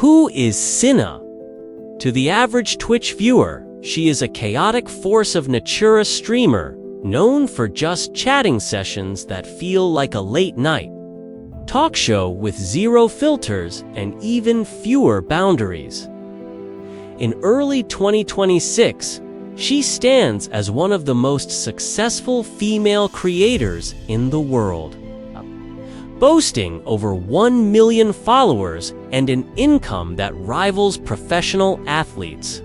Who is Cinna? To the average Twitch viewer, she is a chaotic force of nature streamer, known for just chatting sessions that feel like a late-night talk show with zero filters and even fewer boundaries. In early 2026, she stands as one of the most successful female creators in the world, boasting over 1 million followers and an income that rivals professional athletes.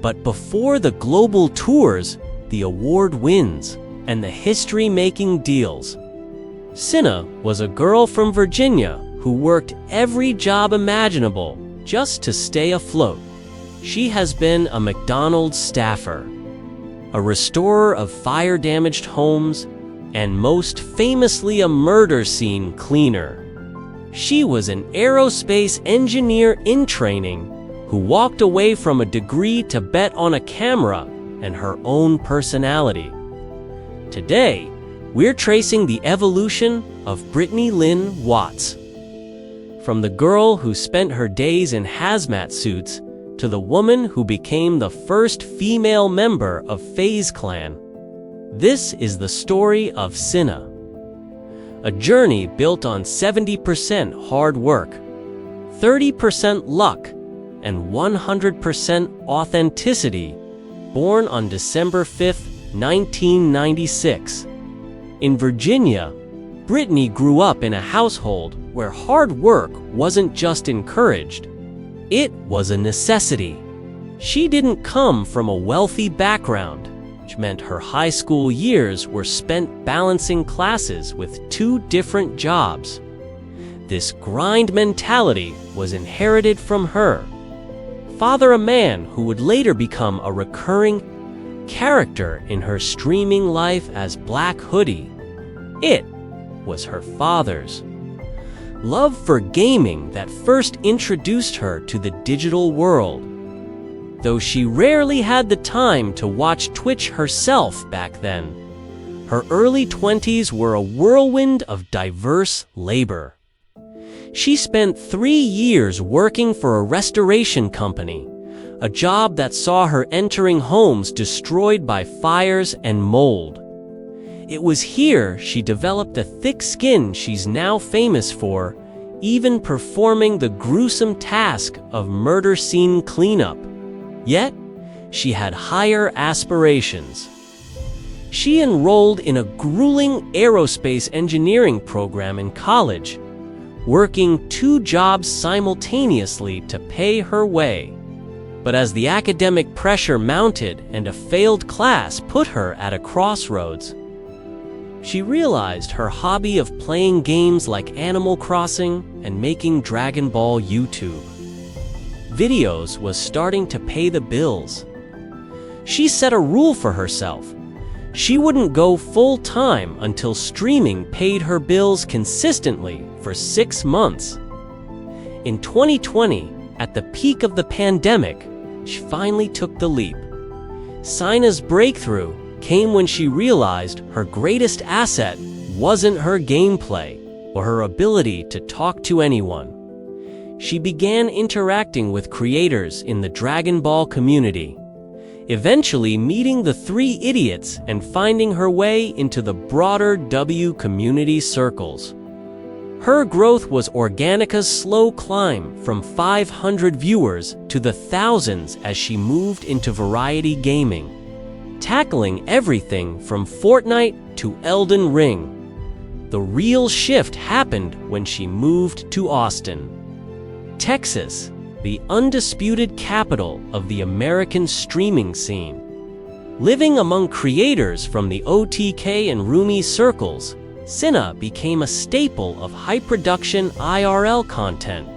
But before the global tours, the award wins, and the history-making deals, Cinna was a girl from Virginia who worked every job imaginable just to stay afloat. She has been a McDonald staffer, a restorer of fire-damaged homes, and most famously a murder scene cleaner. She was an aerospace engineer in training who walked away from a degree to bet on a camera and her own personality. Today, we're tracing the evolution of Brittany Watts. From the girl who spent her days in hazmat suits to the woman who became the first female member of FaZe Clan, this is the story of Cinna. A journey built on 70% hard work, 30% luck, and 100% authenticity, born on December 5, 1996. In Virginia, Brittany grew up in a household where hard work wasn't just encouraged, it was a necessity. She didn't come from a wealthy background, which meant her high school years were spent balancing classes with 2 different jobs. This grind mentality was inherited from her father, a man who would later become a recurring character in her streaming life as Black Hoodie. It was her father's love for gaming that first introduced her to the digital world, though she rarely had the time to watch Twitch herself back then. Her early 20s were a whirlwind of diverse labor. She spent 3 years working for a restoration company, a job that saw her entering homes destroyed by fires and mold. It was here she developed the thick skin she's now famous for, even performing the gruesome task of murder scene cleanup. Yet, she had higher aspirations. She enrolled in a grueling aerospace engineering program in college, working 2 jobs simultaneously to pay her way. But as the academic pressure mounted and a failed class put her at a crossroads, she realized her hobby of playing games like Animal Crossing and making Dragon Ball YouTube videos was starting to pay the bills. She set a rule for herself. She wouldn't go full-time until streaming paid her bills consistently for 6 months. In 2020, at the peak of the pandemic, she finally took the leap. Cinna's breakthrough came when she realized her greatest asset wasn't her gameplay or her ability to talk to anyone. She began interacting with creators in the Dragon Ball community, eventually meeting the 3 idiots and finding her way into the broader W community circles. Her growth was Organica's slow climb from 500 viewers to the thousands as she moved into variety gaming, tackling everything from Fortnite to Elden Ring. The real shift happened when she moved to Austin, Texas, the undisputed capital of the American streaming scene. Living among creators from the OTK and Roomy circles, Cinna became a staple of high-production IRL content.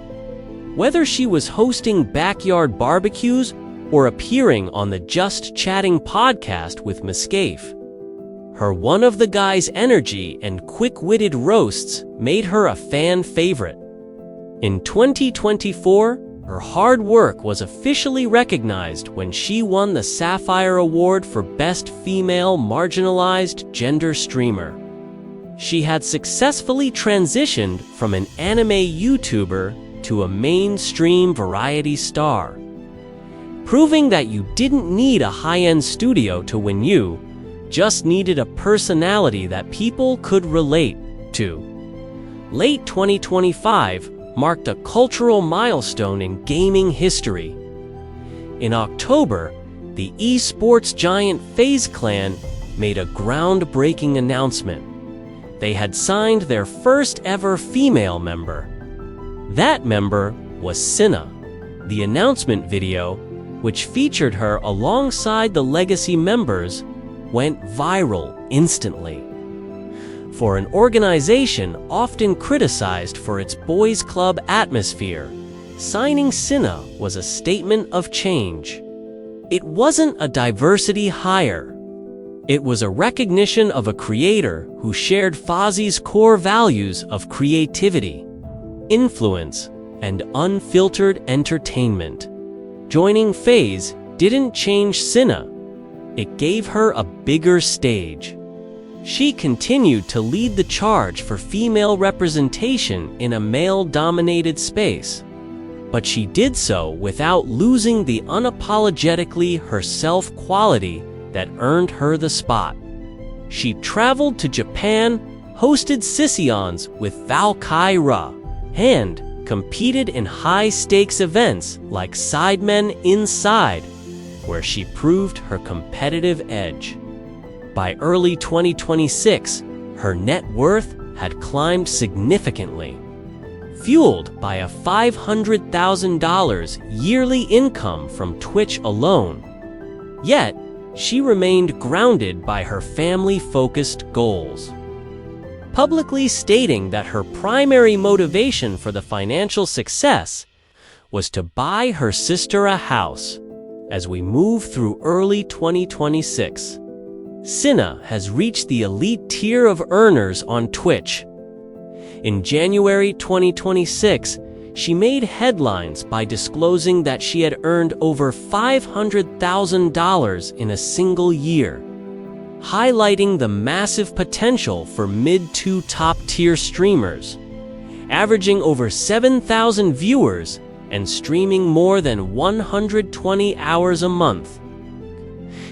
Whether she was hosting backyard barbecues or appearing on the Just Chatting podcast with Muscafe, her one-of-the-guys energy and quick-witted roasts made her a fan favorite. In 2024, her hard work was officially recognized when she won the Sapphire Award for Best Female Marginalized Gender Streamer. She had successfully transitioned from an anime YouTuber to a mainstream variety star. Proving that you didn't need a high-end studio to win you, just needed a personality that people could relate to. Late 2025 marked a cultural milestone in gaming history. In October, the esports giant FaZe Clan made a groundbreaking announcement. They had signed their first ever female member. That member was Cinna. The announcement video, which featured her alongside the legacy members, went viral instantly. For an organization often criticized for its boys' club atmosphere, signing Cinna was a statement of change. It wasn't a diversity hire. It was a recognition of a creator who shared FaZe's core values of creativity, influence, and unfiltered entertainment. Joining FaZe didn't change Cinna. It gave her a bigger stage. She continued to lead the charge for female representation in a male-dominated space. But she did so without losing the unapologetically herself quality that earned her the spot. She traveled to Japan, hosted Sessions with Valkyra, and competed in high-stakes events like Sidemen Inside, where she proved her competitive edge. By early 2026, her net worth had climbed significantly, fueled by a $500,000 yearly income from Twitch alone. Yet, she remained grounded by her family-focused goals, publicly stating that her primary motivation for the financial success was to buy her sister a house. As we move through early 2026, Cinna has reached the elite tier of earners on Twitch. In January 2026, she made headlines by disclosing that she had earned over $500,000 in a single year, highlighting the massive potential for mid to top-tier streamers, averaging over 7,000 viewers and streaming more than 120 hours a month.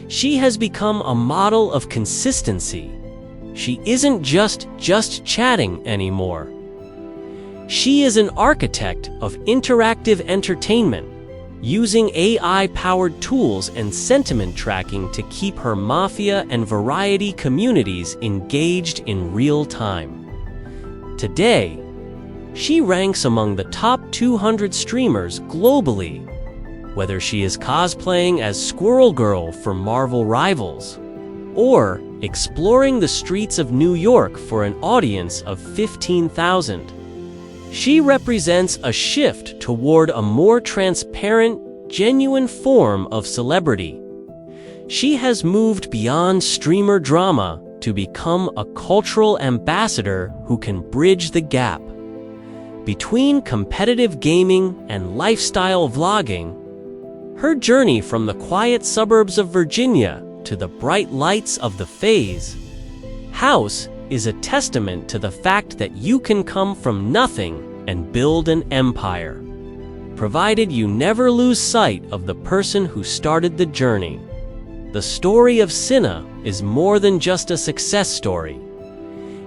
She has become a model of consistency. She isn't just chatting anymore. She is an architect of interactive entertainment, using AI-powered tools and sentiment tracking to keep her Mafia and Variety communities engaged in real time. Today, she ranks among the top 200 streamers globally, whether she is cosplaying as Squirrel Girl for Marvel Rivals, or exploring the streets of New York for an audience of 15,000. She represents a shift toward a more transparent, genuine form of celebrity. She has moved beyond streamer drama to become a cultural ambassador who can bridge the gap between competitive gaming and lifestyle vlogging. Her journey from the quiet suburbs of Virginia to the bright lights of the FaZe house is a testament to the fact that you can come from nothing and build an empire, provided you never lose sight of the person who started the journey. The story of Cinna is more than just a success story.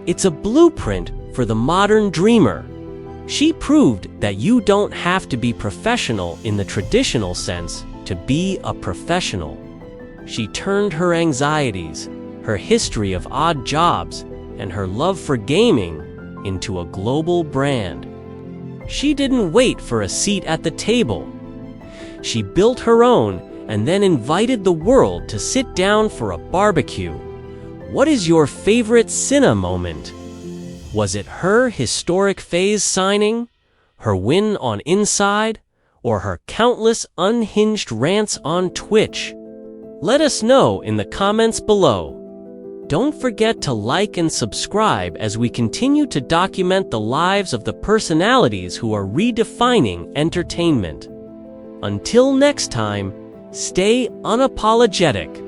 It's a blueprint for the modern dreamer. She proved that you don't have to be professional in the traditional sense to be a professional. She turned her anxieties, her history of odd jobs, and her love for gaming into a global brand. She didn't wait for a seat at the table. She built her own and then invited the world to sit down for a barbecue. What is your favorite Cinna moment? Was it her historic FaZe signing, her win on Inside, or her countless unhinged rants on Twitch? Let us know in the comments below. Don't forget to like and subscribe as we continue to document the lives of the personalities who are redefining entertainment. Until next time, stay unapologetic.